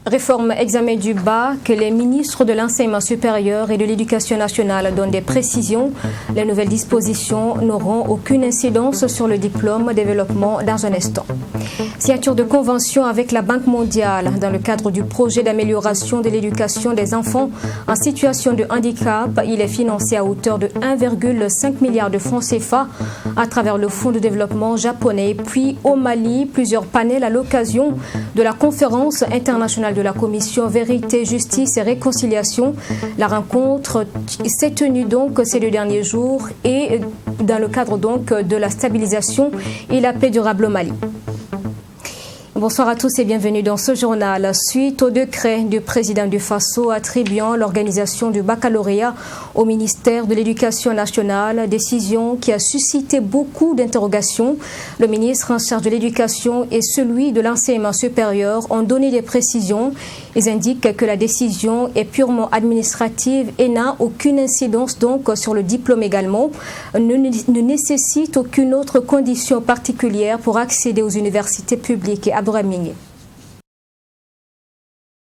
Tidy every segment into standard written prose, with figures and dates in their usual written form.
Réforme examen du bac, les ministres de l'enseignement supérieur et de l'éducation nationale donnent des précisions. Les nouvelles dispositions n'auront aucune incidence sur le diplôme développement dans un instant. Signature de convention avec la Banque mondiale dans le cadre du projet d'amélioration de l'éducation des enfants en situation de handicap. Il est financé à hauteur de 1,5 milliard de francs CFA à travers le Fonds de développement japonais. Puis au Mali, plusieurs panels à l'occasion de la conférence internationale de la Commission Vérité, Justice et Réconciliation. La rencontre s'est tenue donc ces 2 derniers jours et dans le cadre donc de la stabilisation et la paix durable au Mali. Bonsoir à tous et bienvenue dans ce journal. Suite au décret du président du Faso attribuant l'organisation du baccalauréat au ministère de l'Éducation nationale, décision qui a suscité beaucoup d'interrogations. Le ministre en charge de l'Éducation et celui de l'enseignement supérieur ont donné des précisions. Ils indiquent que la décision est purement administrative et n'a aucune incidence donc sur le diplôme également, ne nécessite aucune autre condition particulière pour accéder aux universités publiques.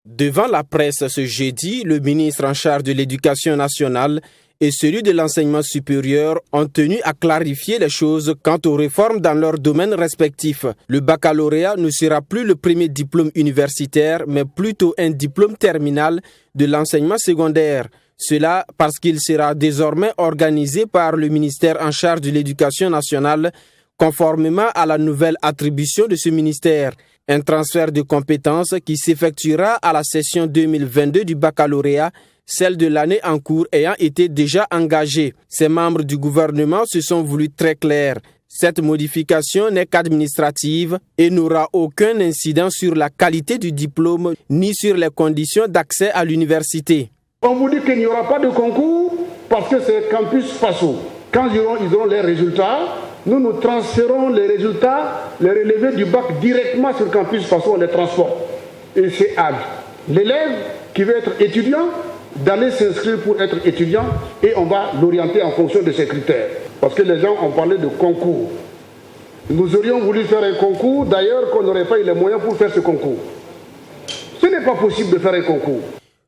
Devant la presse ce jeudi, le ministre en charge de l'Éducation nationale et celui de l'enseignement supérieur ont tenu à clarifier les choses quant aux réformes dans leurs domaines respectifs. Le baccalauréat ne sera plus le premier diplôme universitaire, mais plutôt un diplôme terminal de l'enseignement secondaire. Cela parce qu'il sera désormais organisé par le ministère en charge de l'Éducation nationale, conformément à la nouvelle attribution de ce ministère. Un transfert de compétences qui s'effectuera à la session 2022 du baccalauréat, celle de l'année en cours ayant été déjà engagée. Ces membres du gouvernement se sont voulus très clairs. Cette modification n'est qu'administrative et n'aura aucun incident sur la qualité du diplôme ni sur les conditions d'accès à l'université. On vous dit qu'il n'y aura pas de concours parce que c'est Campus Faso. Quand ils auront les résultats, nous transférons les résultats, les relevés du bac directement sur Campus Faso, on les transporte. Et c'est à l'élève qui veut être étudiant d'aller s'inscrire pour être étudiant et on va l'orienter en fonction de ses critères. Parce que les gens ont parlé de concours. Nous aurions voulu faire un concours, d'ailleurs qu'on n'aurait pas eu les moyens pour faire ce concours. Ce n'est pas possible de faire un concours.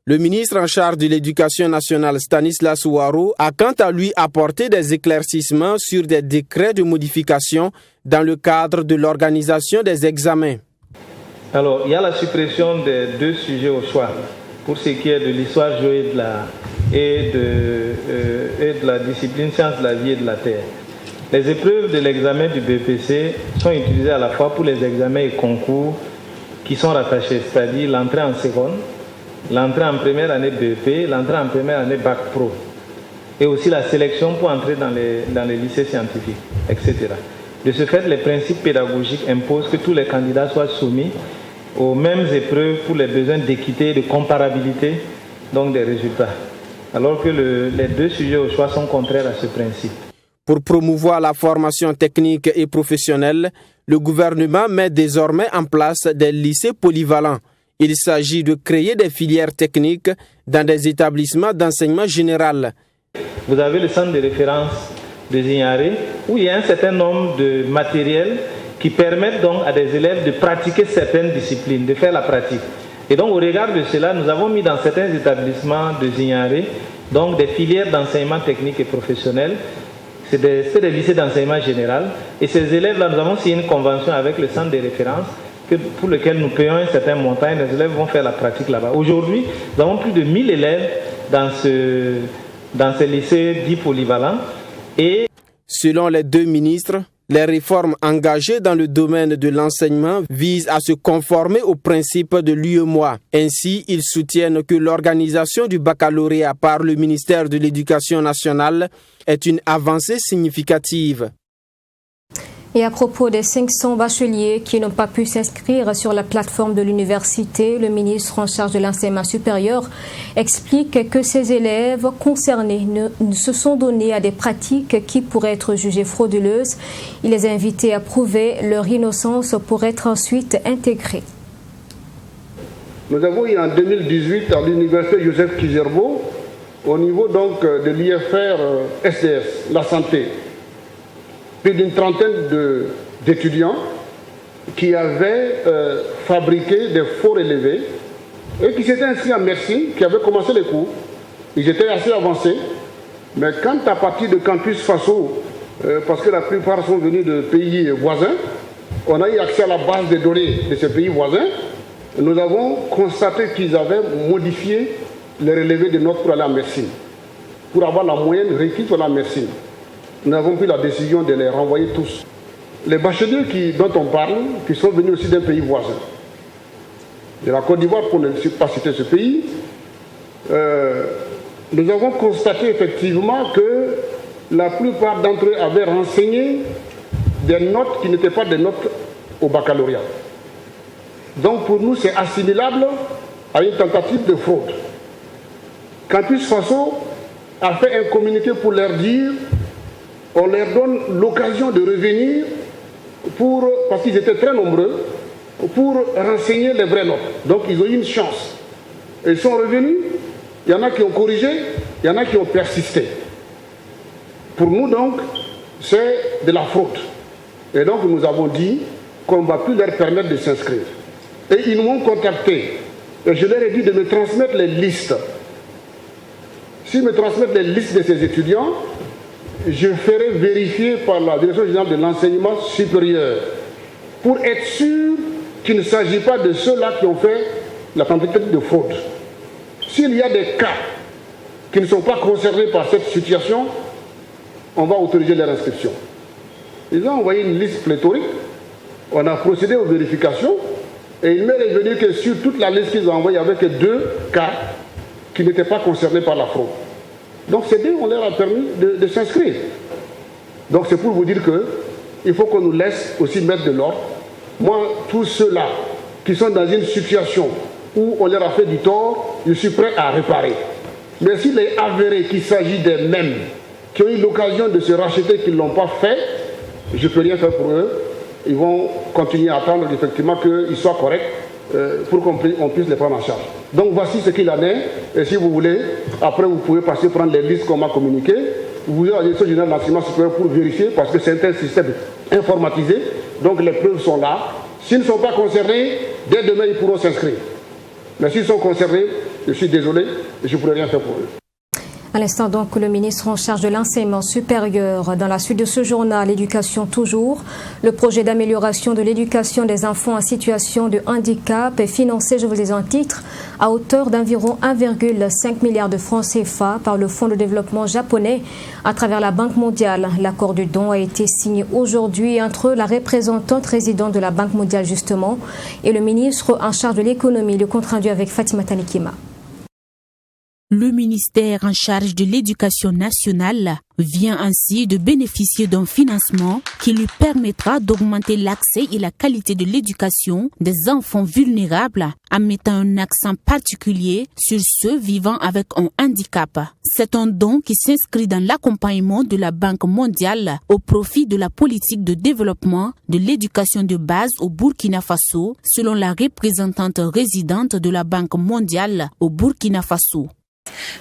Le ministre en charge de l'Éducation nationale, Stanislas Ouaro, a quant à lui apporté des éclaircissements sur des décrets de modification dans le cadre de l'organisation des examens. Alors, il y a la suppression des 2 sujets au choix pour ce qui est de l'histoire géo et de la discipline sciences de la vie et de la terre. Les épreuves de l'examen du BPC sont utilisées à la fois pour les examens et concours qui sont rattachés, c'est-à-dire l'entrée en seconde, l'entrée en première année BEP, l'entrée en première année Bac Pro, et aussi la sélection pour entrer dans les lycées scientifiques, etc. De ce fait, les principes pédagogiques imposent que tous les candidats soient soumis aux mêmes épreuves pour les besoins d'équité et de comparabilité donc des résultats, alors que les 2 sujets au choix sont contraires à ce principe. Pour promouvoir la formation technique et professionnelle, le gouvernement met désormais en place des lycées polyvalents. Il s'agit de créer des filières techniques dans des établissements d'enseignement général. Vous avez le centre de référence de Zignaré où il y a un certain nombre de matériels qui permettent donc à des élèves de pratiquer certaines disciplines, de faire la pratique. Et donc au regard de cela, nous avons mis dans certains établissements de Zignaré donc des filières d'enseignement technique et professionnel. C'est des lycées d'enseignement général. Et ces élèves-là, nous avons signé une convention avec le centre de référence pour lequel nous payons un certain montant et les élèves vont faire la pratique là-bas. Aujourd'hui, nous avons plus de 1000 élèves dans ces lycées dits polyvalents. Et selon les 2 ministres, les réformes engagées dans le domaine de l'enseignement visent à se conformer aux principes de l'UEMOA. Ainsi, ils soutiennent que l'organisation du baccalauréat par le ministère de l'Éducation nationale est une avancée significative. Et à propos des 500 bacheliers qui n'ont pas pu s'inscrire sur la plateforme de l'université, le ministre en charge de l'enseignement supérieur explique que ces élèves concernés se sont donnés à des pratiques qui pourraient être jugées frauduleuses. Il les a invités à prouver leur innocence pour être ensuite intégrés. Nous avons eu en 2018 à l'université Joseph Kizerbo, au niveau donc de l'IFR SDS, la santé, plus d'une trentaine d'étudiants qui avaient fabriqué des faux relevés Eux qui s'étaient inscrits à Mersin, qui avaient commencé les cours, ils étaient assez avancés. Mais quand à partir de Campus Faso, parce que la plupart sont venus de pays voisins, on a eu accès à la base de données de ces pays voisins, nous avons constaté qu'ils avaient modifié les relevés de notes pour aller à Mersin, pour avoir la moyenne requise pour aller à Mersin. Nous avons pris la décision de les renvoyer tous. Les bacheliers dont on parle, qui sont venus aussi d'un pays voisin, de la Côte d'Ivoire, pour ne pas citer ce pays, nous avons constaté effectivement que la plupart d'entre eux avaient renseigné des notes qui n'étaient pas des notes au baccalauréat. Donc pour nous, c'est assimilable à une tentative de fraude. Campus Faso a fait un communiqué pour leur dire, on leur donne l'occasion de revenir parce qu'ils étaient très nombreux, pour renseigner les vraies notes. Donc ils ont eu une chance. Ils sont revenus, il y en a qui ont corrigé, il y en a qui ont persisté. Pour nous donc, c'est de la fraude. Et donc nous avons dit qu'on ne va plus leur permettre de s'inscrire. Et ils m'ont contacté. Et je leur ai dit de me transmettre les listes. S'ils me transmettent les listes de ces étudiants, je ferai vérifier par la Direction générale de l'enseignement supérieur pour être sûr qu'il ne s'agit pas de ceux-là qui ont fait la tentative de fraude. S'il y a des cas qui ne sont pas concernés par cette situation, on va autoriser leur inscription. Ils ont envoyé une liste pléthorique, on a procédé aux vérifications, et il m'est revenu que sur toute la liste qu'ils ont envoyée, il n'y avait que 2 cas qui n'étaient pas concernés par la fraude. Donc ces deux, on leur a permis de s'inscrire. Donc c'est pour vous dire qu'il faut qu'on nous laisse aussi mettre de l'ordre. Moi, tous ceux-là qui sont dans une situation où on leur a fait du tort, je suis prêt à réparer. Mais s'il est avéré qu'il s'agit des mêmes qui ont eu l'occasion de se racheter, qui ne l'ont pas fait, je ne peux rien faire pour eux. Ils vont continuer à attendre effectivement qu'ils soient corrects pour qu'on puisse les prendre en charge. Donc voici ce qu'il en est. Et si vous voulez, après vous pouvez passer prendre les listes qu'on m'a communiquées. Vous allez à la Direction générale de l'enseignement supérieur pour vérifier, parce que c'est un système informatisé. Donc les preuves sont là. S'ils ne sont pas concernés, dès demain ils pourront s'inscrire. Mais s'ils sont concernés, je suis désolé, je ne pourrai rien faire pour eux. À l'instant donc, le ministre en charge de l'enseignement supérieur. Dans la suite de ce journal, l'éducation toujours. Le projet d'amélioration de l'éducation des enfants en situation de handicap est financé, je vous les en titre, à hauteur d'environ 1,5 milliard de francs CFA par le Fonds de développement japonais à travers la Banque mondiale. L'accord de don a été signé aujourd'hui entre la représentante résidente de la Banque mondiale justement et le ministre en charge de l'économie. Le compte rendu avec Fatima Tanikima. Le ministère en charge de l'éducation nationale vient ainsi de bénéficier d'un financement qui lui permettra d'augmenter l'accès et la qualité de l'éducation des enfants vulnérables en mettant un accent particulier sur ceux vivant avec un handicap. C'est un don qui s'inscrit dans l'accompagnement de la Banque mondiale au profit de la politique de développement de l'éducation de base au Burkina Faso, selon la représentante résidente de la Banque mondiale au Burkina Faso.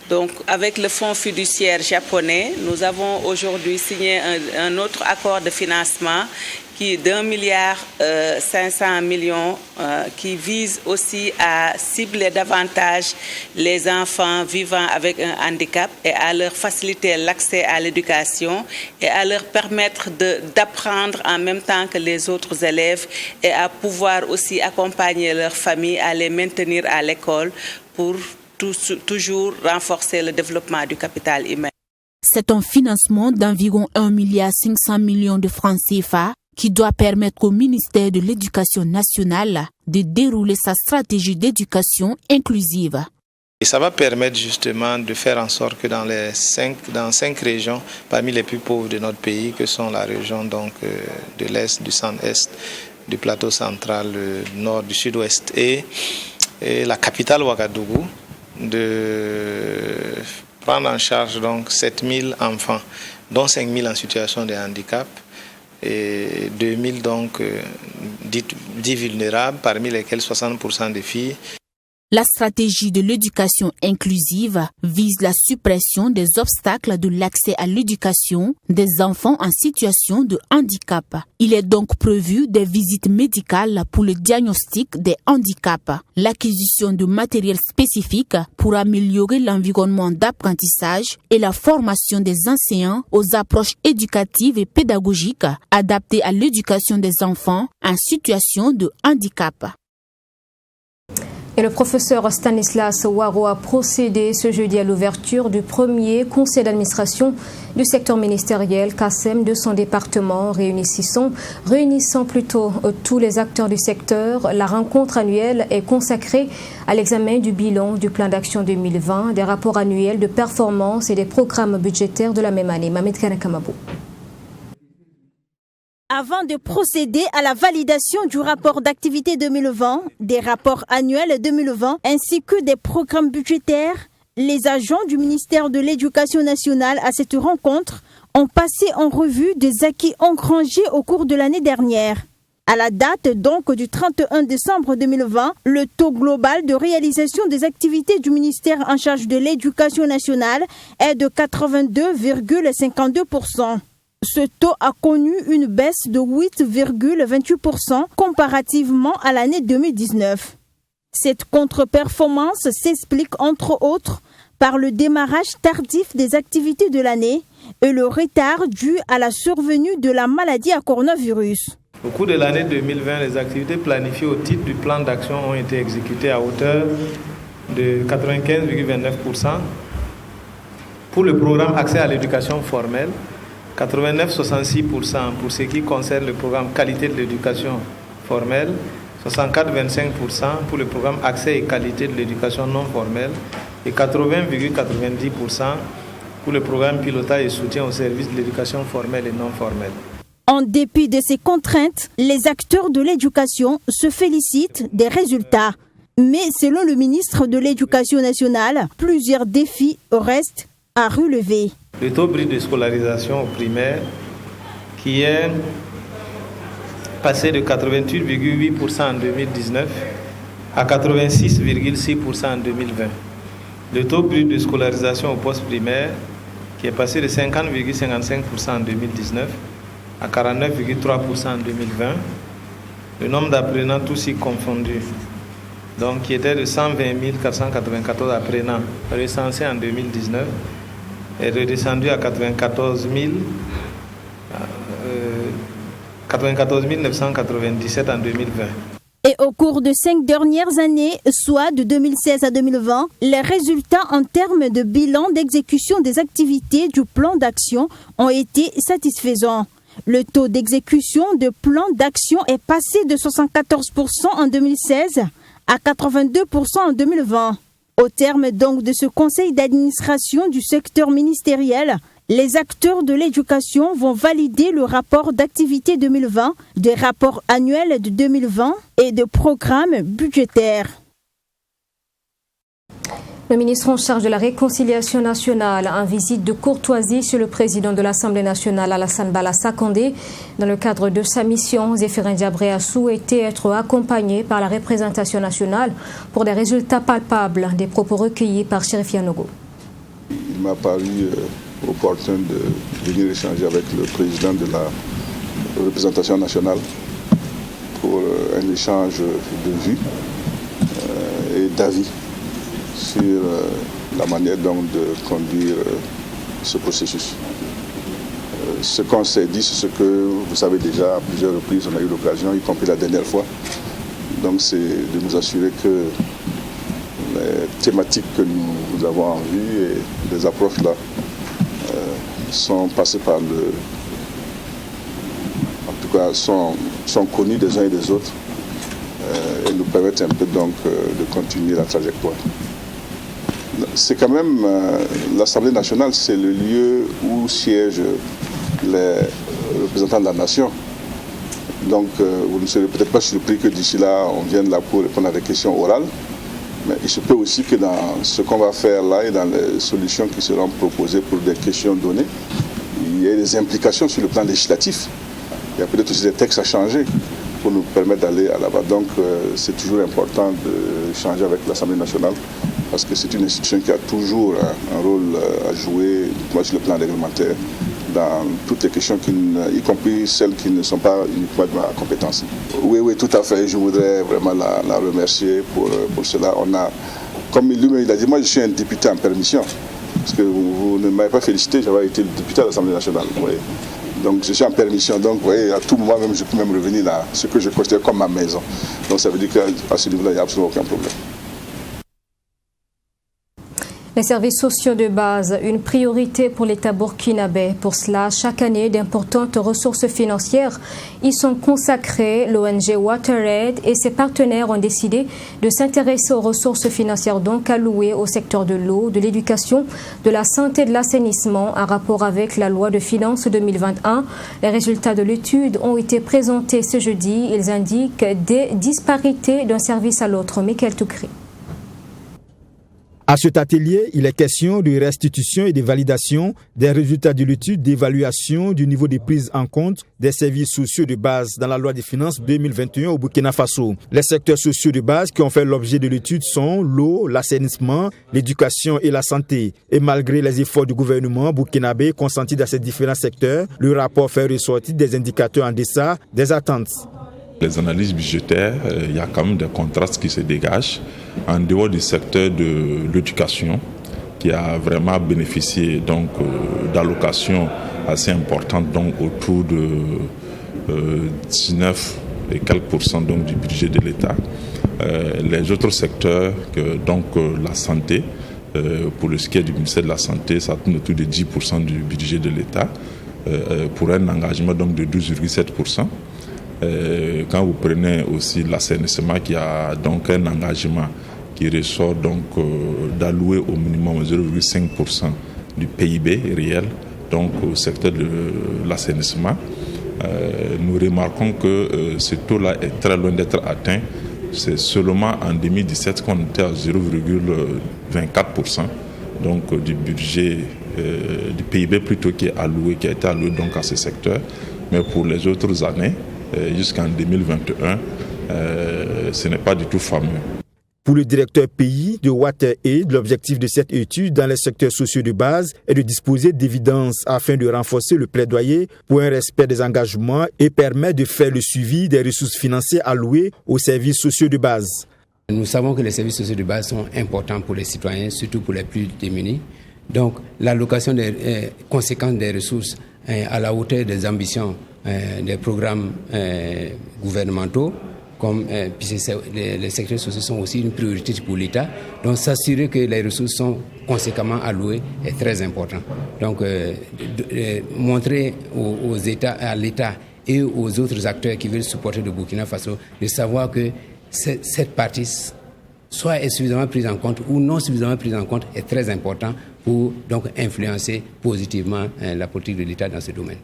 Donc, avec le fonds fiduciaire japonais, nous avons aujourd'hui signé un autre accord de financement qui d'1,5 milliard qui vise aussi à cibler davantage les enfants vivant avec un handicap et à leur faciliter l'accès à l'éducation et à leur permettre d'apprendre en même temps que les autres élèves et à pouvoir aussi accompagner leurs familles à les maintenir à l'école pour toujours renforcer le développement du capital humain. C'est un financement d'environ 1,5 milliard de francs CFA qui doit permettre au ministère de l'Éducation nationale de dérouler sa stratégie d'éducation inclusive. Et ça va permettre justement de faire en sorte que dans 5 régions, parmi les plus pauvres de notre pays, que sont la région donc, de l'Est, du Centre-Est, du plateau central, du Nord, du Sud-Ouest et la capitale Ouagadougou, de prendre en charge donc 7000 enfants, dont 5000 en situation de handicap et 2000 donc dits vulnérables, parmi lesquels 60% des filles. La stratégie de l'éducation inclusive vise la suppression des obstacles de l'accès à l'éducation des enfants en situation de handicap. Il est donc prévu des visites médicales pour le diagnostic des handicaps, l'acquisition de matériel spécifique pour améliorer l'environnement d'apprentissage et la formation des enseignants aux approches éducatives et pédagogiques adaptées à l'éducation des enfants en situation de handicap. Et le professeur Stanislas Waro a procédé ce jeudi à l'ouverture du premier conseil d'administration du secteur ministériel CACEM de son département, réunissant tous les acteurs du secteur. La rencontre annuelle est consacrée à l'examen du bilan du plan d'action 2020, des rapports annuels de performance et des programmes budgétaires de la même année. Mamed Kanakamabou. Avant de procéder à la validation du rapport d'activité 2020, des rapports annuels 2020 ainsi que des programmes budgétaires, les agents du ministère de l'Éducation nationale à cette rencontre ont passé en revue des acquis engrangés au cours de l'année dernière. À la date donc du 31 décembre 2020, le taux global de réalisation des activités du ministère en charge de l'Éducation nationale est de 82,52%. Ce taux a connu une baisse de 8,28% comparativement à l'année 2019. Cette contre-performance s'explique entre autres par le démarrage tardif des activités de l'année et le retard dû à la survenue de la maladie à coronavirus. Au cours de l'année 2020, les activités planifiées au titre du plan d'action ont été exécutées à hauteur de 95,29%. Pour le programme Accès à l'éducation formelle, 89,66% pour ce qui concerne le programme Qualité de l'éducation formelle, 64,25% pour le programme Accès et qualité de l'éducation non formelle et 80,90% pour le programme Pilotage et soutien au service de l'éducation formelle et non formelle. En dépit de ces contraintes, les acteurs de l'éducation se félicitent des résultats. Mais selon le ministre de l'Éducation nationale, plusieurs défis restent à relever. Le taux brut de scolarisation au primaire qui est passé de 88,8% en 2019 à 86,6% en 2020. Le taux brut de scolarisation au post-primaire qui est passé de 50,55% en 2019 à 49,3% en 2020. Le nombre d'apprenants tous y confondus, donc qui était de 120 494 apprenants recensés en 2019, est redescendu à 94 997 en 2020. Et au cours de 5 dernières années, soit de 2016 à 2020, les résultats en termes de bilan d'exécution des activités du plan d'action ont été satisfaisants. Le taux d'exécution de plan d'action est passé de 74% en 2016 à 82% en 2020. Au terme donc de ce conseil d'administration du secteur ministériel, les acteurs de l'éducation vont valider le rapport d'activité 2020, des rapports annuels de 2020 et de programmes budgétaires. Le ministre en charge de la réconciliation nationale en visite de courtoisie sur le président de l'Assemblée nationale Alassane Bala Condé. Dans le cadre de sa mission, Zéphirin Diabré a souhaité être accompagné par la représentation nationale pour des résultats palpables des propos recueillis par Chérif Yanogo. Il m'a paru opportun de venir échanger avec le président de la représentation nationale pour un échange de vues et d'avis sur la manière donc de conduire ce processus. Ce qu'on s'est dit, c'est ce que vous savez déjà à plusieurs reprises, on a eu l'occasion, y compris la dernière fois. Donc c'est de nous assurer que les thématiques que nous avons en vue et les approches là sont passées par le... en tout cas sont connues des uns et des autres et nous permettent un peu donc de continuer la trajectoire. C'est quand même l'Assemblée nationale, c'est le lieu où siègent les représentants de la nation. Donc vous ne serez peut-être pas surpris que d'ici là, on vienne là pour répondre à des questions orales. Mais il se peut aussi que dans ce qu'on va faire là et dans les solutions qui seront proposées pour des questions données, il y ait des implications sur le plan législatif. Il y a peut-être aussi des textes à changer pour nous permettre d'aller à là-bas. Donc c'est toujours important de changer avec l'Assemblée nationale parce que c'est une institution qui a toujours un rôle à jouer sur le plan réglementaire dans toutes les questions, y compris celles qui ne sont pas uniquement de ma compétence. Oui, tout à fait. Je voudrais vraiment la remercier pour cela. Comme lui-même a dit, moi je suis un député en permission. Parce que vous ne m'avez pas félicité, j'avais été député à l'Assemblée nationale. Oui. Donc je suis en permission, donc vous voyez, à tout moment même, je peux même revenir là, ce que je considère comme ma maison. Donc ça veut dire qu'à ce niveau-là, il n'y a absolument aucun problème. Les services sociaux de base, une priorité pour l'État burkinabé. Pour cela, chaque année, d'importantes ressources financières y sont consacrées. L'ONG WaterAid et ses partenaires ont décidé de s'intéresser aux ressources financières donc allouées au secteur de l'eau, de l'éducation, de la santé et de l'assainissement en rapport avec la loi de finances 2021. Les résultats de l'étude ont été présentés ce jeudi. Ils indiquent des disparités d'un service à l'autre. Michael Toukri. À cet atelier, il est question de restitution et de validation des résultats de l'étude d'évaluation du niveau de prise en compte des services sociaux de base dans la loi des finances 2021 au Burkina Faso. Les secteurs sociaux de base qui ont fait l'objet de l'étude sont l'eau, l'assainissement, l'éducation et la santé. Et malgré les efforts du gouvernement burkinabé consentis dans ces différents secteurs, le rapport fait ressortir des indicateurs en deçà des attentes. Les analyses budgétaires, il y a quand même des contrastes qui se dégagent en dehors du secteur de l'éducation qui a vraiment bénéficié donc d'allocations assez importantes, donc autour de 19 et quelques % donc du budget de l'État. Les autres secteurs, donc la santé, pour ce qui est du ministère de la Santé, ça tourne autour de 10% du budget de l'État pour un engagement donc de 12,7%. Quand vous prenez aussi l'assainissement qui a donc un engagement qui ressort donc d'allouer au minimum 0,5% du PIB réel donc au secteur de l'assainissement, nous remarquons que ce taux-là est très loin d'être atteint. C'est seulement en 2017 qu'on était à 0,24% donc du budget du PIB plutôt qui a été alloué donc à ce secteur. Mais pour les autres années, jusqu'en 2021, ce n'est pas du tout fameux. Pour le directeur pays de WaterAid, l'objectif de cette étude dans les secteurs sociaux de base est de disposer d'évidence afin de renforcer le plaidoyer pour un respect des engagements et permettre de faire le suivi des ressources financières allouées aux services sociaux de base. Nous savons que les services sociaux de base sont importants pour les citoyens, surtout pour les plus démunis. Donc l'allocation des conséquences des ressources à la hauteur des ambitions des programmes gouvernementaux, puisque les secteurs sociaux sont aussi une priorité pour l'État. Donc s'assurer que les ressources sont conséquemment allouées est très important. Donc montrer aux États, à l'État et aux autres acteurs qui veulent supporter le Burkina Faso de savoir que cette partie soit suffisamment prise en compte ou non suffisamment prise en compte est très important pour donc influencer positivement la politique de l'État dans ce domaine.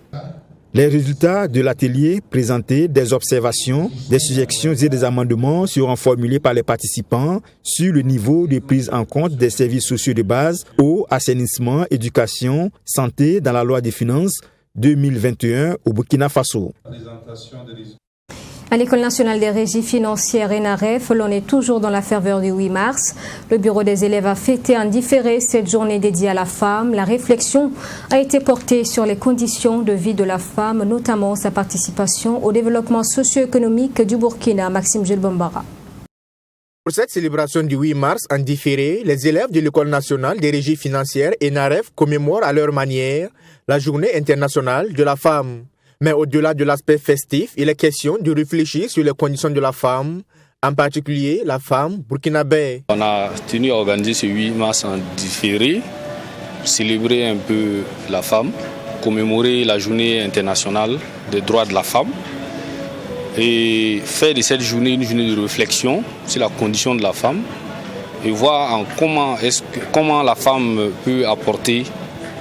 Les résultats de l'atelier présentés, des observations, des suggestions et des amendements seront formulés par les participants sur le niveau de prise en compte des services sociaux de base, eau, assainissement, éducation, santé dans la loi des finances 2021 au Burkina Faso. À l'École nationale des régies financières ENAREF, l'on est toujours dans la ferveur du 8 mars. Le bureau des élèves a fêté en différé cette journée dédiée à la femme. La réflexion a été portée sur les conditions de vie de la femme, notamment sa participation au développement socio-économique du Burkina. Maxime Jules Bombara. Pour cette célébration du 8 mars en différé, les élèves de l'École nationale des régies financières ENAREF commémorent à leur manière la journée internationale de la femme. Mais au-delà de l'aspect festif, il est question de réfléchir sur les conditions de la femme, en particulier la femme burkinabé. On a tenu à organiser ce 8 mars en différé, célébrer un peu la femme, commémorer la journée internationale des droits de la femme et faire de cette journée une journée de réflexion sur la condition de la femme et voir comment la femme peut apporter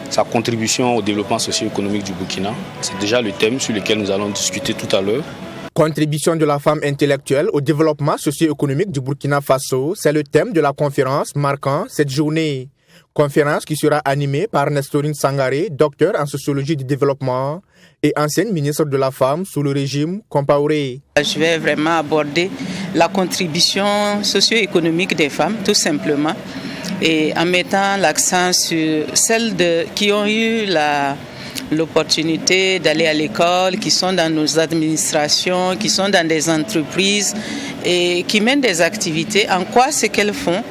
sa contribution au développement socio-économique du Burkina. C'est déjà le thème sur lequel nous allons discuter tout à l'heure. Contribution de la femme intellectuelle au développement socio-économique du Burkina Faso, c'est le thème de la conférence marquant cette journée. Conférence qui sera animée par Nestorine Sangaré, docteur en sociologie du développement et ancienne ministre de la Femme sous le régime Compaoré. Je vais vraiment aborder la contribution socio-économique des femmes, tout simplement, et en mettant l'accent sur celles qui ont eu l'opportunité d'aller à l'école, qui sont dans nos administrations, qui sont dans des entreprises et qui mènent des activités. En quoi ce qu'elles font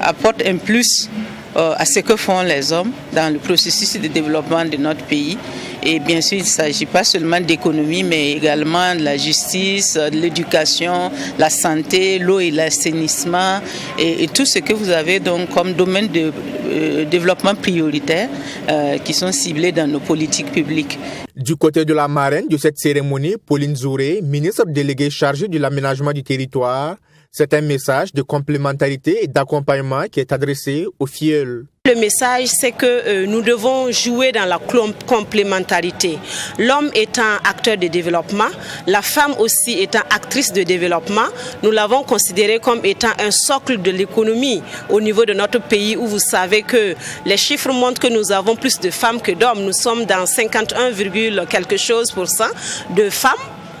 apporte un plus à ce que font les hommes dans le processus de développement de notre pays. Et bien sûr, il ne s'agit pas seulement d'économie, mais également de la justice, de l'éducation, la santé, l'eau et l'assainissement, et tout ce que vous avez donc comme domaine de développement prioritaire qui sont ciblés dans nos politiques publiques. Du côté de la marraine de cette cérémonie, Pauline Zouré, ministre déléguée chargée de l'aménagement du territoire, c'est un message de complémentarité et d'accompagnement qui est adressé aux filleuls. Le message, c'est que nous devons jouer dans la complémentarité. L'homme étant acteur de développement, la femme aussi étant actrice de développement, nous l'avons considéré comme étant un socle de l'économie au niveau de notre pays où vous savez que les chiffres montrent que nous avons plus de femmes que d'hommes. Nous sommes dans 51, quelque chose % de femmes.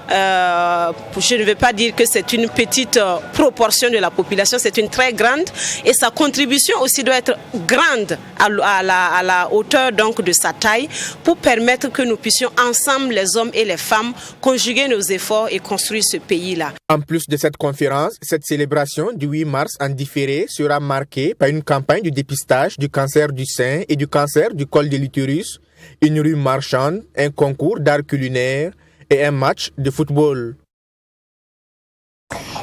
Je ne vais pas dire que c'est une petite proportion de la population, c'est une très grande, et sa contribution aussi doit être grande à la hauteur donc de sa taille pour permettre que nous puissions ensemble, les hommes et les femmes, conjuguer nos efforts et construire ce pays-là. En plus de cette conférence, cette célébration du 8 mars en différé sera marquée par une campagne de dépistage du cancer du sein et du cancer du col de l'utérus, une rue marchande, un concours d'art culinaire et un match de football.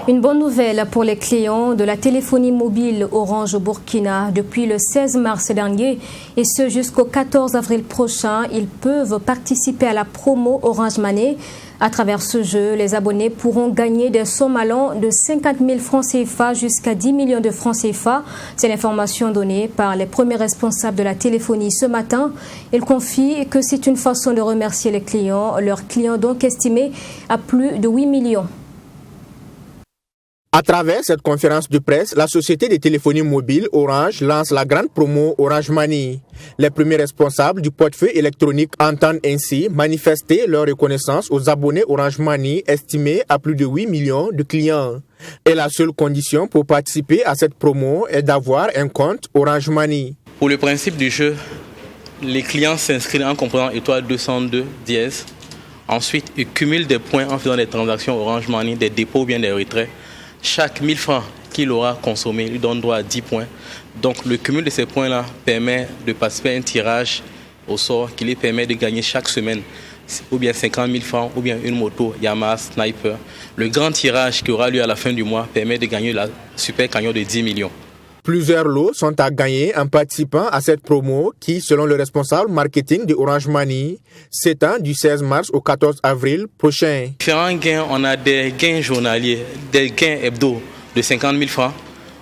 Une bonne nouvelle pour les clients de la téléphonie mobile Orange au Burkina. Depuis le 16 mars dernier et ce jusqu'au 14 avril prochain, ils peuvent participer à la promo Orange Money. À travers ce jeu, les abonnés pourront gagner des sommes allant de 50 000 francs CFA jusqu'à 10 millions de francs CFA. C'est l'information donnée par les premiers responsables de la téléphonie ce matin. Ils confient que c'est une façon de remercier les clients, leurs clients donc estimés à plus de 8 millions. À travers cette conférence de presse, la société de téléphonie mobile Orange lance la grande promo Orange Money. Les premiers responsables du portefeuille électronique entendent ainsi manifester leur reconnaissance aux abonnés Orange Money estimés à plus de 8 millions de clients. Et la seule condition pour participer à cette promo est d'avoir un compte Orange Money. Pour le principe du jeu, les clients s'inscrivent en comprenant étoile 202 dièse. Ensuite, ils cumulent des points en faisant des transactions Orange Money, des dépôts ou bien des retraits. Chaque 1000 francs qu'il aura consommé lui donne droit à 10 points. Donc le cumul de ces points-là permet de participer à un tirage au sort qui lui permet de gagner chaque semaine ou bien 50 000 francs ou bien une moto Yamaha Sniper. Le grand tirage qui aura lieu à la fin du mois permet de gagner la super cagnotte de 10 millions. Plusieurs lots sont à gagner en participant à cette promo qui, selon le responsable marketing de Orange Money, s'étend du 16 mars au 14 avril prochain. Différents gains, on a des gains journaliers, des gains hebdo de 50 000 francs.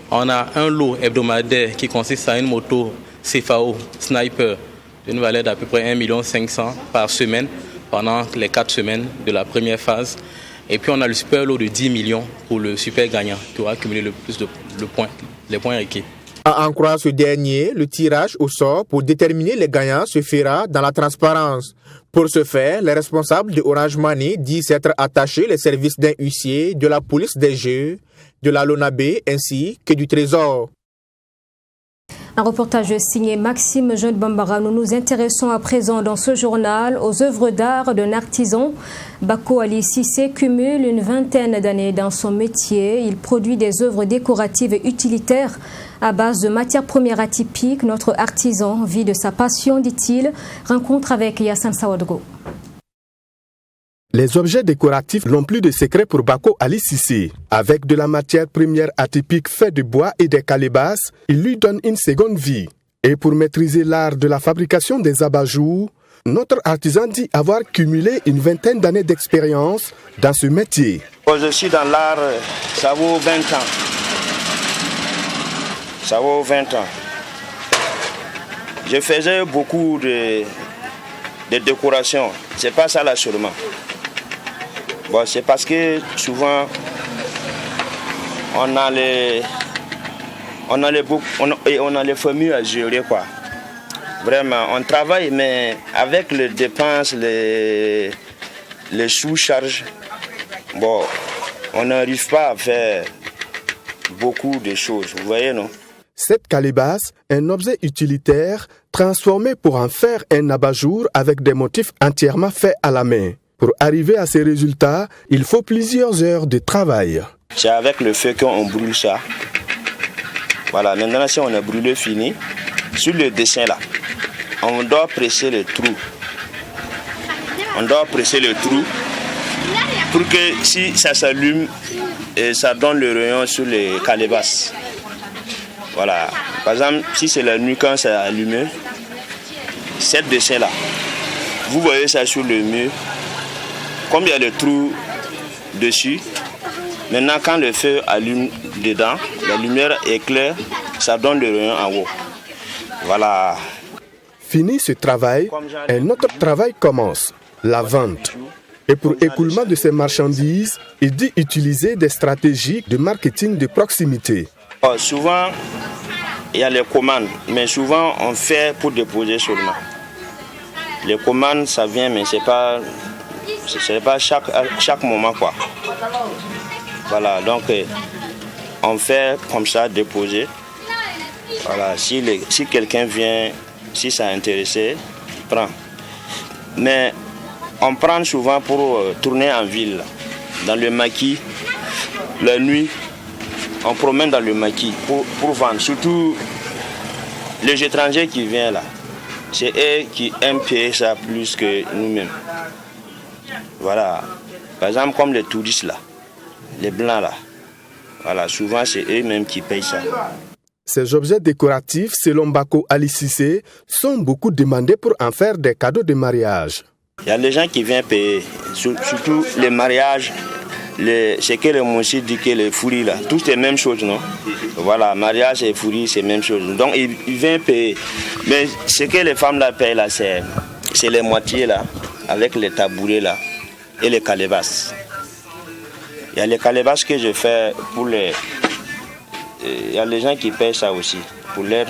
On a un lot hebdomadaire qui consiste à une moto CFAO Sniper d'une valeur d'à peu près 1 500 000 par semaine pendant les 4 semaines de la première phase. Et puis on a le super lot de 10 millions pour le super gagnant qui aura accumulé le plus de points. Les points requis. À en croire ce dernier, le tirage au sort pour déterminer les gagnants se fera dans la transparence. Pour ce faire, les responsables de Orange Money disent s'être attachés les services d'un huissier, de la police des jeux, de la LONABE ainsi que du Trésor. Un reportage signé Maxime Jeune Bambara. Nous nous intéressons à présent dans ce journal aux œuvres d'art d'un artisan. Bako Ali Sissé cumule une vingtaine d'années dans son métier. Il produit des œuvres décoratives et utilitaires à base de matières premières atypiques. Notre artisan vit de sa passion, dit-il. Rencontre avec Yassine Sawadgo. Les objets décoratifs n'ont plus de secret pour Bako Ali Sissé. Avec de la matière première atypique faite de bois et des calebasses, il lui donne une seconde vie. Et pour maîtriser l'art de la fabrication des abat-jours, notre artisan dit avoir cumulé une vingtaine d'années d'expérience dans ce métier. Je suis dans l'art, ça vaut 20 ans. Ça vaut 20 ans. Je faisais beaucoup de décorations. C'est pas ça là seulement. Bon, c'est parce que souvent on a on a les familles à gérer, quoi. Vraiment, on travaille, mais avec les dépenses, les sous-charges, bon, on n'arrive pas à faire beaucoup de choses, vous voyez, non? Cette calebasse, un objet utilitaire transformé pour en faire un abat-jour avec des motifs entièrement faits à la main. Pour arriver à ces résultats, il faut plusieurs heures de travail. C'est avec le feu qu'on brûle ça. Voilà, maintenant si on a brûlé fini, sur le dessin là, on doit presser le trou. On doit presser le trou pour que si ça s'allume, ça donne le rayon sur les calebasses. Voilà. Par exemple, si c'est la nuit quand c'est allumé, cette dessin là, vous voyez ça sur le mur, comme il y a le trou dessus, maintenant quand le feu allume dedans, la lumière éclaire, ça donne le rayon en haut. Voilà. Fini ce travail, un autre travail commence, la vente. Et pour écoulement de ces marchandises, il dit utiliser des stratégies de marketing de proximité. Souvent, il y a les commandes, mais souvent on fait pour déposer seulement. Les commandes, ça vient, mais c'est pas chaque moment, quoi. Voilà, donc on fait comme ça, déposer. Voilà, si quelqu'un vient, si ça a intéressé, prend. Mais on prend souvent pour tourner en ville, dans le maquis, la nuit. On promène dans le maquis pour vendre. Surtout les étrangers qui viennent là. C'est eux qui aiment payer ça plus que nous-mêmes. Voilà. Par exemple, comme les touristes là, les blancs là. Voilà, souvent c'est eux-mêmes qui payent ça. Ces objets décoratifs, selon Bako Ali Cissé, sont beaucoup demandés pour en faire des cadeaux de mariage. Il y a des gens qui viennent payer, surtout les mariages. C'est que le monsieur dit que les fouris là, tout c'est la même chose, non? Voilà, mariage et fouris c'est la même chose. Donc il vient payer. Mais ce que les femmes là payent là, c'est les moitiés là, avec les tabourets là et les calebasses. Il y a les calebasses que je fais pour les. Il y a les gens qui payent ça aussi, pour leur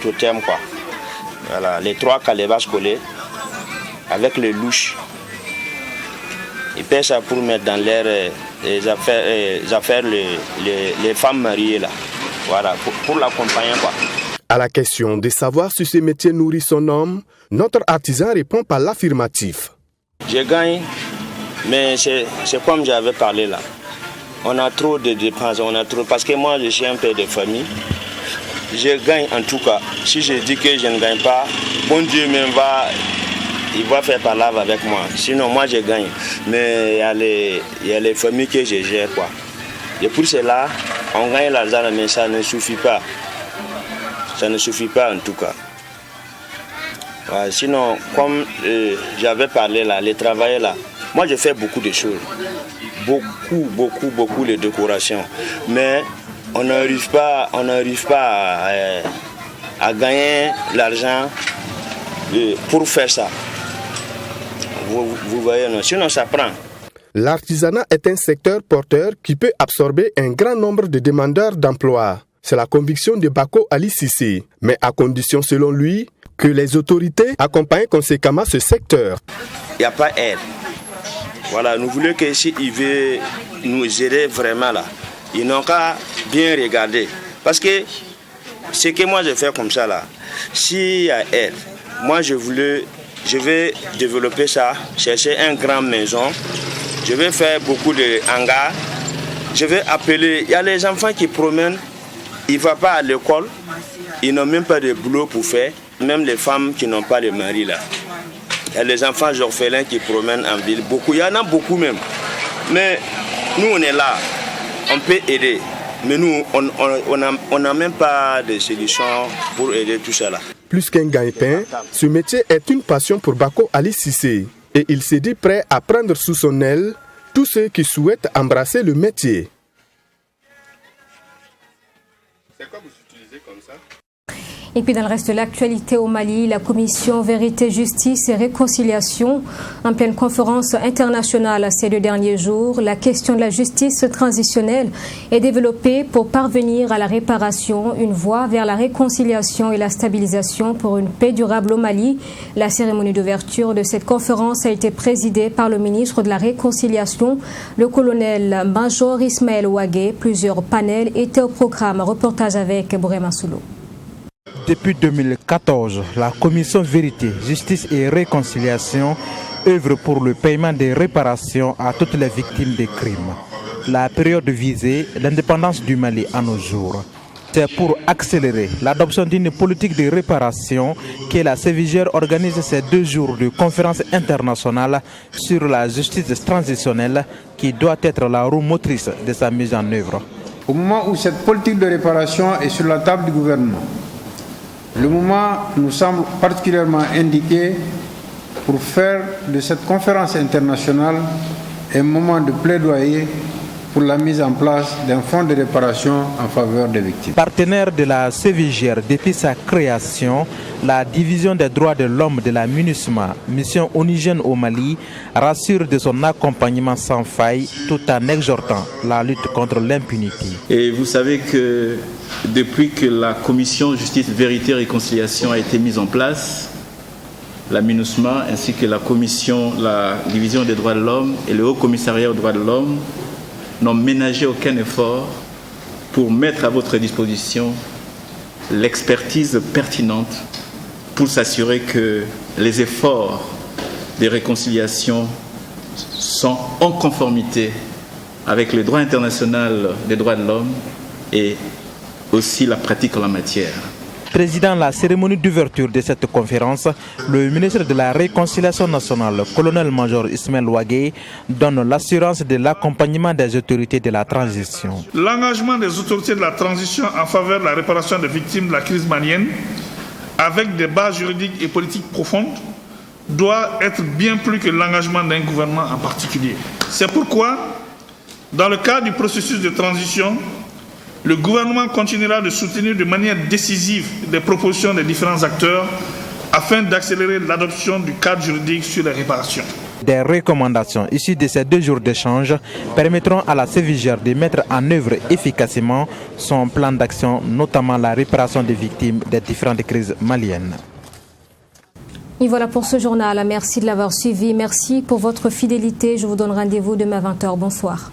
totem quoi. Voilà, les 3 calebasses collées avec les louches. Ils paient ça pour mettre dans leurs affaires les femmes mariées là. Voilà, pour l'accompagner quoi. À la question de savoir si ce métier nourrit son homme, notre artisan répond par l'affirmatif. Je gagne, mais c'est comme j'avais parlé là. On a trop de dépenses, parce que moi je suis un père de famille. Je gagne en tout cas. Si je dis que je ne gagne pas, bon Dieu il va faire palabre avec moi. Sinon, moi, je gagne. Mais il y a les familles que je gère, quoi. Et pour cela, on gagne l'argent, mais ça ne suffit pas. Ça ne suffit pas, en tout cas. Ouais, sinon, comme j'avais parlé là, les travailleurs là, moi, je fais beaucoup de choses. Beaucoup de décorations. Mais on n'arrive pas à gagner l'argent pour faire ça. Vous voyez, non? Sinon ça prend. L'artisanat est un secteur porteur qui peut absorber un grand nombre de demandeurs d'emploi. C'est la conviction de Bako Ali Cissé, mais à condition selon lui que les autorités accompagnent conséquemment ce secteur. Il n'y a pas aide. Voilà, nous voulons que s'ils veulent nous aider vraiment là, ils n'ont qu'à bien regarder. Parce que ce que moi je fais comme ça là, s'il y a aide, moi je vais développer ça, chercher une grande maison, je vais faire beaucoup de hangars, je vais appeler, il y a les enfants qui promènent, ils ne vont pas à l'école, ils n'ont même pas de boulot pour faire, même les femmes qui n'ont pas de mari là. Il y a les enfants orphelins qui promènent en ville, beaucoup, il y en a beaucoup même. Mais nous on est là, on peut aider, mais nous on n'a même pas de solution pour aider tout ça là. Plus qu'un gagne-pain, ce métier est une passion pour Bako Ali Cissé et il s'est dit prêt à prendre sous son aile tous ceux qui souhaitent embrasser le métier. C'est quoi vous utilisez comme ça? Et puis dans le reste de l'actualité au Mali, la commission Vérité, Justice et Réconciliation, en pleine conférence internationale ces 2 derniers jours, la question de la justice transitionnelle est développée pour parvenir à la réparation, une voie vers la réconciliation et la stabilisation pour une paix durable au Mali. La cérémonie d'ouverture de cette conférence a été présidée par le ministre de la Réconciliation, le colonel-major Ismaël Ouagué. Plusieurs panels étaient au programme. Reportage avec Bourema Soulo. Depuis 2014, la commission Vérité, Justice et Réconciliation œuvre pour le paiement des réparations à toutes les victimes des crimes. La période visée, l'indépendance du Mali à nos jours. C'est pour accélérer l'adoption d'une politique de réparation que la CEVIGER organise ces 2 jours de conférence internationale sur la justice transitionnelle qui doit être la roue motrice de sa mise en œuvre. Au moment où cette politique de réparation est sur la table du gouvernement, le moment nous semble particulièrement indiqué pour faire de cette conférence internationale un moment de plaidoyer pour la mise en place d'un fonds de réparation en faveur des victimes. Partenaire de la CEVIGER depuis sa création, la division des droits de l'homme de la MINUSMA, mission onigène au Mali, rassure de son accompagnement sans faille tout en exhortant la lutte contre l'impunité. Et vous savez que depuis que la commission Justice, Vérité et Réconciliation a été mise en place, la MINUSMA ainsi que la division des droits de l'homme et le Haut Commissariat aux droits de l'homme n'ont ménagé aucun effort pour mettre à votre disposition l'expertise pertinente pour s'assurer que les efforts de réconciliation sont en conformité avec le droit international des droits de l'homme et aussi la pratique en la matière. Président de la cérémonie d'ouverture de cette conférence, le ministre de la Réconciliation nationale, colonel-major Ismaël Ouagué, donne l'assurance de l'accompagnement des autorités de la transition. L'engagement des autorités de la transition en faveur de la réparation des victimes de la crise malienne, avec des bases juridiques et politiques profondes, doit être bien plus que l'engagement d'un gouvernement en particulier. C'est pourquoi, dans le cadre du processus de transition, le gouvernement continuera de soutenir de manière décisive les propositions des différents acteurs afin d'accélérer l'adoption du cadre juridique sur les réparations. Des recommandations issues de ces 2 jours d'échange permettront à la CEVIGER de mettre en œuvre efficacement son plan d'action, notamment la réparation des victimes des différentes crises maliennes. Et voilà pour ce journal. Merci de l'avoir suivi. Merci pour votre fidélité. Je vous donne rendez-vous demain à 20h. Bonsoir.